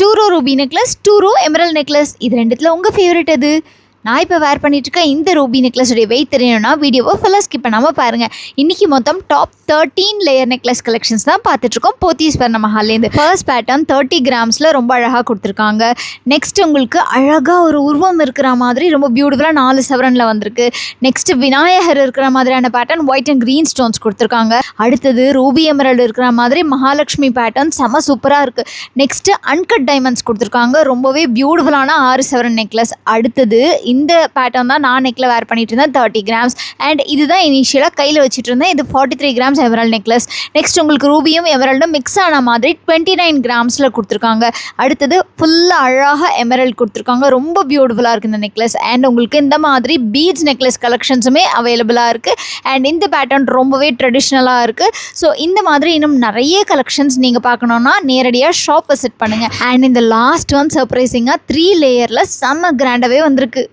2 row ruby necklace, 2 row emerald necklace. இது ரெண்டுத்தில் உங்கள் ஃபேவரட் எது? நான் இப்போ வேர் பண்ணிட்டு இருக்க இந்த ரூபி நெக்லஸுடைய வெயிட் தெரியணும்னா வீடியோவை ஃபுல்லாக ஸ்கிப் பண்ணாமல் பாருங்கள். இன்றைக்கி மொத்தம் டாப் 13 லேயர் நெக்லஸ் கலெக்ஷன்ஸ் தான் பார்த்துட்ருக்கோம் போத்தீஸ் வர்ண மஹால்லேருந்து. ஃபர்ஸ்ட் பேட்டர்ன் 30 கிராம்ஸில் ரொம்ப அழகாக கொடுத்துருக்காங்க. நெக்ஸ்ட் உங்களுக்கு அழகாக ஒரு உருவம் இருக்கிற மாதிரி ரொம்ப பியூட்டிஃபுல்லாக 4 சவரனில் வந்திருக்கு. நெக்ஸ்ட் விநாயகர் இருக்கிற மாதிரியான pattern white and green stones கொடுத்துருக்காங்க. அடுத்தது ரூபி எமரல்டு இருக்கிற மாதிரி மகாலட்சுமி பேட்டர்ன் செம சூப்பராக இருக்குது. நெக்ஸ்ட்டு அன்கட் டைமண்ட்ஸ் கொடுத்துருக்காங்க. ரொம்பவே பியூட்டிஃபுல்லான 6 சவரன் நெக்லஸ். அடுத்தது இந்த பேட்டர்ன் தான் நான் நெக்கில் வேர் பண்ணிட்டு இருந்தேன் 30 கிராம்ஸ். அண்ட் இதுதான் இனிஷியலாக கையில் வச்சுட்டு இருந்தேன். இது 43 கிராம்ஸ் எமரல்ட் நெக்லஸ். நெக்ஸ்ட் உங்களுக்கு ரூபியும் எமரல்டும் மிக்ஸ் ஆன மாதிரி 29 கிராம்ஸில் கொடுத்துருக்காங்க. அடுத்தது ஃபுல்லாக அழகாக எமரல்ட் கொடுத்துருக்காங்க. ரொம்ப பியூட்டிஃபுல்லாக இருக்குது இந்த நெக்லஸ். அண்ட் உங்களுக்கு இந்த மாதிரி பீட்ஸ் நெக்லஸ் கலெக்ஷன்ஸுமே அவைலபிளாக இருக்குது. அண்ட் இந்த பேட்டர்ன் ரொம்பவே ட்ரெடிஷ்னலாக இருக்குது. ஸோ இந்த மாதிரி இன்னும் நிறைய கலெக்ஷன்ஸ் நீங்கள் பார்க்கணுன்னா நேரடியாக ஷாப் விசிட் பண்ணுங்கள். அண்ட் இந்த லாஸ்ட் ஒன் சர்ப்ரைசிங்காக 3 லேயரில் செம்ம கிராண்டாகவே வந்திருக்கு.